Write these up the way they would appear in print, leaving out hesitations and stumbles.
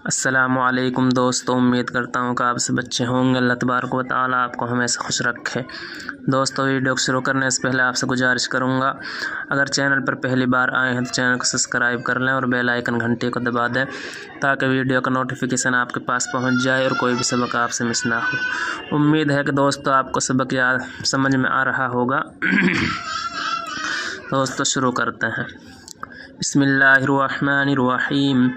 السلام علیکم دوستو، امید کرتا ہوں کہ آپ سب اچھے ہوں گے۔ اللہ تبارک و تعالیٰ آپ کو ہمیشہ خوش رکھے۔ دوستو، ویڈیو کو شروع کرنے سے پہلے آپ سے گزارش کروں گا، اگر چینل پر پہلی بار آئے ہیں تو چینل کو سبسکرائب کر لیں اور بیل آئیکن گھنٹی کو دبا دیں تاکہ ویڈیو کا نوٹیفیکیشن آپ کے پاس پہنچ جائے اور کوئی بھی سبق آپ سے مس نہ ہو۔ امید ہے کہ دوستو آپ کو سبق یاد سمجھ میں آ رہا ہوگا۔ دوستو شروع کرتے ہیں۔ بسم اللہ الرحمن الرحیم۔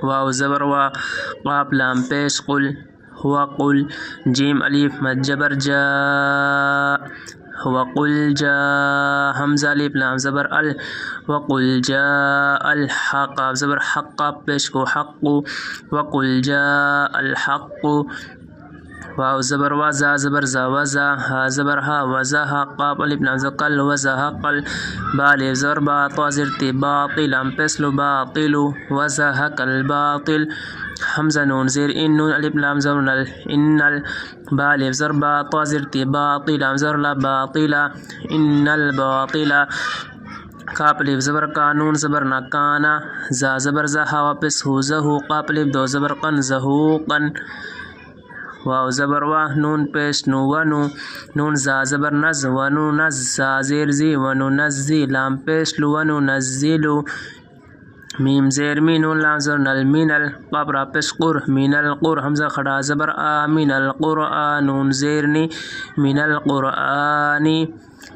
واو زبر وا، قاف لام پیش قل، ہوا قل، جیم الف مد جبر جا، وقل جا، حمزہ الف لام زبر ال، وقل جا الحق، قاف زبر حق، قاف پیش کو حق، وقل جا الحق، واو زبر وا، زا زبر زا وزا، ہا زبر ہا وزا، قاف الف لام زبر قل، وزا قل، با الف زبر با، طا زیر تی باطل، لام پیش لو باطل، وزا قل باطل، حمزہ نون زیر ان، نون الف لام زبر نل، ان ال، با الف زبر با، طا زیر تی باطل، لام زبر لا باطل، ان الباطل، کاف الف زبر کا، نون زبر نا کانا، زا زبر زا، ہا واپس ہو زہو، قاف الف دو زبر قن، زہو قن، واو زبر وا، نون پیش نو ونو، نون زا زبر نز، ونو نز، زا زیر زی، ونو نزی، لام پیش لو، ونو نزیلو، میم زیر می، نون لام زبر نل، مین ال، قاف را پیش قر، مین القر، حمزہ کھڑا زبر آ، مین القرآن، نون زیر نی، مین القرآنی،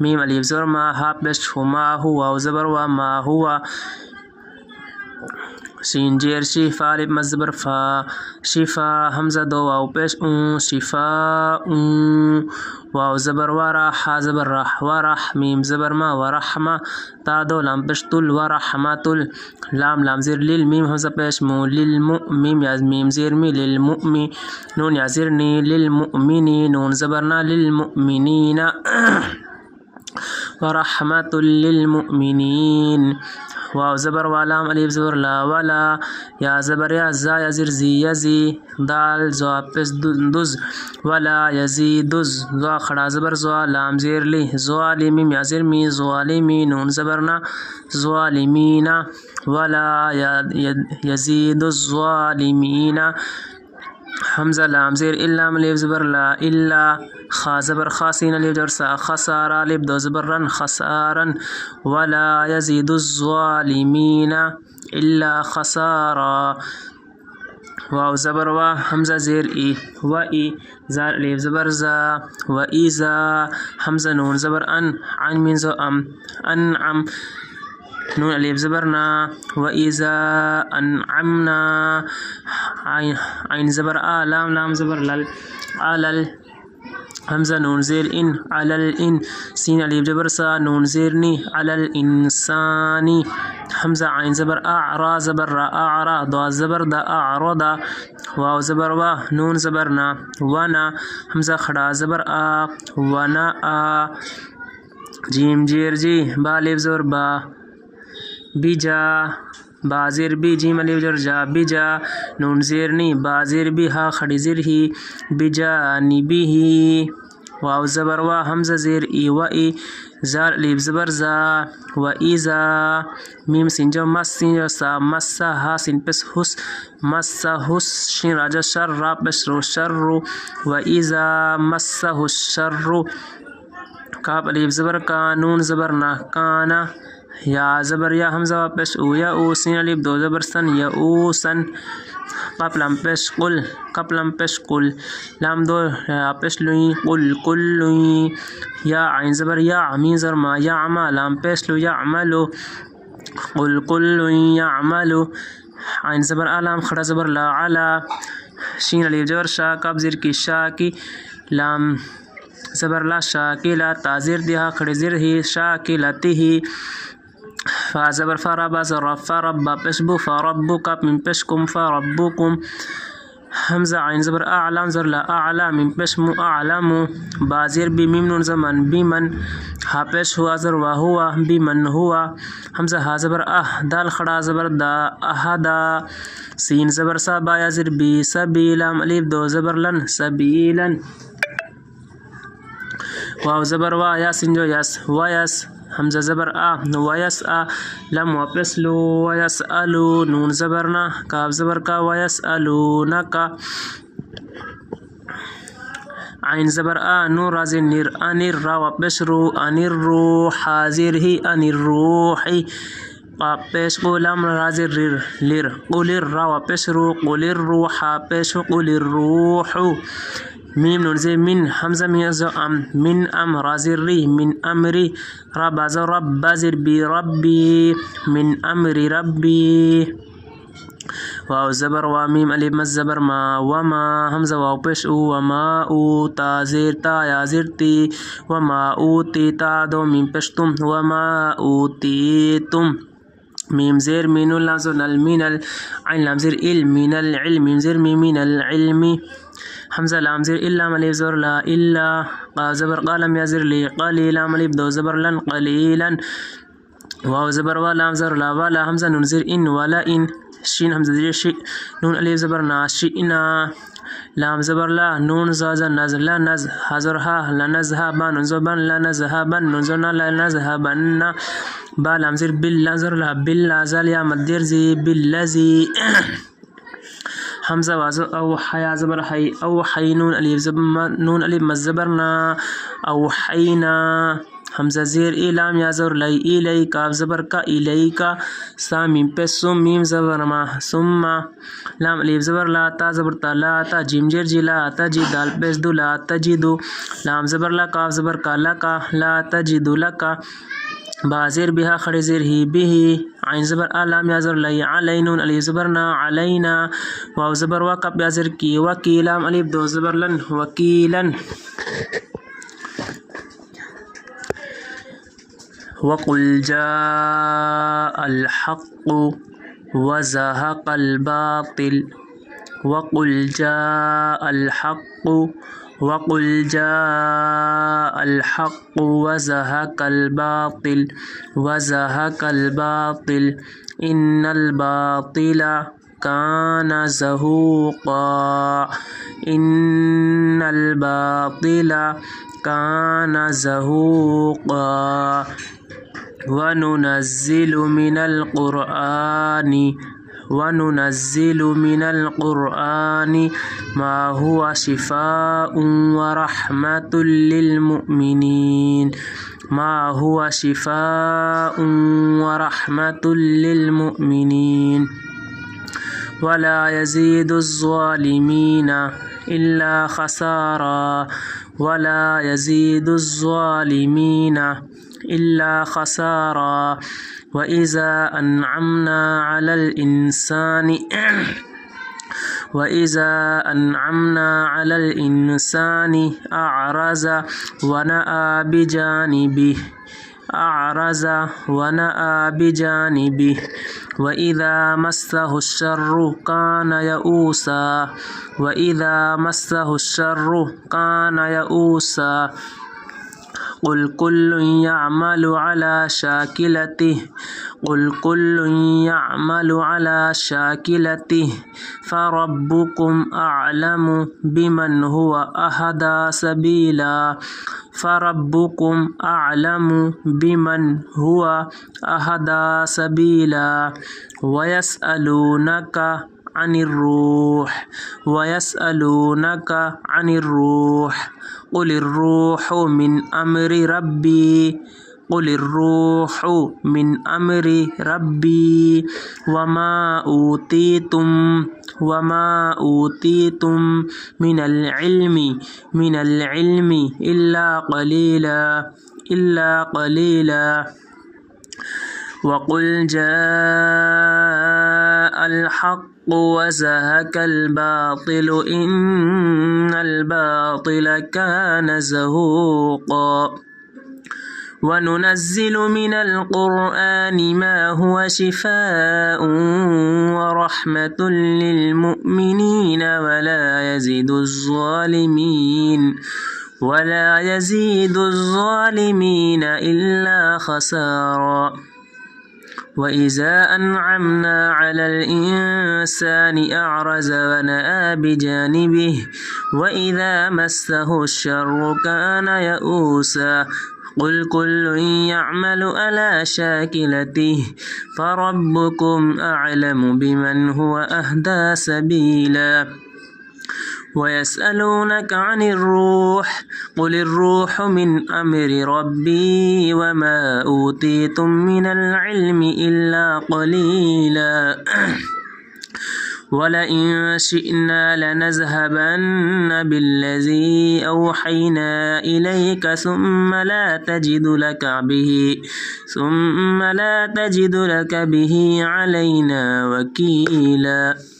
میم الف زبر ما، ہا پیش ہو، ما ہو، واو زبر وا، ما ہوا، شین جیر شی، فا الف مد زبر فا، شفا، حمزہ دو واو پیش اون، شفا اون، واو زبر ورا، ہا زبر رح ورح، میم زبر ما ورحمہ، تا دو لام پیش تل، ورحمۃ ال، لام زیر لیل، میم حمزہ پیش مو، للمؤمن، یا میم زیر می، للمؤمن، نون یا زیر نی، للمؤمنی، نون زبر نا، للمؤمنین، ورحمۃ للمؤمنین، واو زبر والام الف زبر لا ولا، یا زبر یا، زا یا زیر زی یزی، دال زوا پیش دز، ولا یزیدز، زوا کھڑا زبر زوا، لام زیر لی، زوالی، میم یا زیر می، ظالمی، نون زبر نا، ظالمین، ولا یزید الظالمین، حمزہ لام زیر الا، الف زبر لا الا، خا زبر خا، سین الف زبر سا، خسارا، الف دو زبر رن، خسارن، ولا یزید الظالمین الا خسارا، واو زبر وا، حمزہ زیر ای، و ای، زا الف زبر زا، و ایزا، حمزہ نون زبر ان، عین مین زو ام، انعم، نون الف زبر نا، و ایزا انعمنا، عین زبر آ، لام زبر لل، علل، حمزہ نون زیر ان، علل ان، سین الف زبر سا، نون زیر نی، علل انسانی، حمزہ عین زبر اع، را زبر را، اعرا، دو زبر دا، اعرضا، واو زبر وا، نون زبر نا، ونا، حمزہ کھڑا زبر آ، ونا آ، جیم جیر جی، با الف زبر با، بیجا، با زیر بی، جیم الف زبر جا، بیجا، نون زیر نی، با زیر بی، ہا کھڑی زیر ہی، بجانبہ، واو زبر وا، حمزہ زیر ای، و ای، زال الف زبر زا، و ایزا، میم سین جو مس، سین جو سا، مسا، ہا سین پس حس، مسا حس، شین راجا شر، را پس رو شر، و ایزا مسا حس شر، کاف الف زبر کا، نون زبر نا کانا، یا زبر یا، حمزہ واپس او، یا او، سین الف دو زبر سن، یا او سن، قاف لام پیش قل، قاف لام پیش قل، لام دو پیش لوئی، قل قل لوئی، یا عین زبر یا، میم زبر ما، یا عما، لام پیش لو، یا عملو، قل قل لوئی یعملو، عین زبر لام کھڑا زبر لا علا، شین الف زبر شا، کاف زیر کی شا کی، لام زبر لا شاکلا، تا زیر دی، ہا کھڑے زیر ہی، شاکلتی ہی، فا زبر فا، را با زر فا، ربا پیش بو، فا ربو، کاف میم پیش کم، فا ربکم، حمزہ عین زبر اعلام زر لا اعلا، میم پیش مو، اعلمو، با زیر بی، میم نون زمن، بیمن، ہا پیش ہوا زر وا ہوا، بیمن ہوا، حمزہ ہا زبر دال کھڑا زبر دا، احدا، سین زبر سا، با یا زر بی، سبیلا، الف دو زبر لن، سبیلن، واو زبر وا، یا سین جو یس، ویس، حمزہ زبر آ ویسعى لام واپس لو ویسألو نون زبرنا کاف زبر کا ویسألونک عین زبر آ نون راز نیر انیر را واپس رو انیر رو حاضر ہی انیر روحی پیش قلم راز ریر لیر قلر را واپس رو قلر روح پیش قل الروح میم نون زیر من حمزہ میز من ام راز ری من امری را باز رب بازر بی ربی من امری ربی واو زبر و میم الف مز زبر ما وما حمزہ واو پیش او وما او تا زیر تا یا زیر تی وما اوتی تا دو میم پیش تم وما اوتی تم میم زیر مین لام نل من العین لام زیر ال من العلم میم زیر من العلم حمزہ لام زیر الا الف زبر لا الا قاف زبر قلم یا زیر لی قلیلا الف دو زبر لن قلیلا واو زبر و لام زبر لا ولا حمزہ نون زیر ان ولا ان شین حمزہ زیر شی نون الف زبر نا شئنا لام زبر لا نون زاز نز لا نز حذر ها لنذهب نون زبن لا نذهبن نون زنا لا نذهبن با لام زیر بال لا زر لا بال زال یا مدیر زی بالذی حمزہ واز او حیا زبر حی او حی نون الف زبر نون الف مز زبرنا او حینا حمزہ زیر لام یا زبر لی الی کاف زبر کا الی کا سا میم پہ سم میم زبر ما ثم لام الف زبر لا تا زبر تا لا تا جیم جر جی لا تجی دال پیش دو لا تجدو لام زبر لا کاف زبر کا لا کا لا تجدو لکا با زیر بها خڑی زیر ہی به عین زبر لام یا زبر لی علی نون الف زبرنا علینا واو زبر وا کپ یا زیر کی وکیلام الف دو زبر لن وکیلن وقل جاء الحق وزهق الباطل وقل جاء الحق وقل جاء الحق وزهق الباطل وزهق الباطل إن الباطل كان زهوقا إن الباطل كان زهوقا وننزل من القرآن ما هو شفاء ورحمة للمؤمنين ما هو شفاء ورحمة للمؤمنين ولا يزيد الظالمين إلا خسارا ولا يزيد الظالمين إلا خسارا وإذا أنعمنا على الإنسان أعرض ونأى بجانبه وإذا مسه الشر كان يئوسا قل كل يعمل على شاكلته فربكم أعلم بمن هو أهدى سبيلا ويسألونك عن الروح قل الروح من أمر ربي وما أوتيتم من العلم إلا قليلا وقل جاء الحق وزهق الباطل إن الباطل كان زهوقا وننزل من القرآن ما هو شفاء ورحمة للمؤمنين ولا يزيد الظالمين إلا خسارا وإذا أنعمنا على الإنسان أعرض ونأى بجانبه وإذا مسه الشر كان يئوسا قل كل يعمل على شاكلته فربكم أعلم بمن هو أهدى سبيلا ويسألونك عن الروح قل الروح من أمر ربي وما أوتيتم من العلم إلا قليلا ولئن شئنا لنذهبن بالذي أوحينا إليك ثم لا تجد لك به علينا وكيلا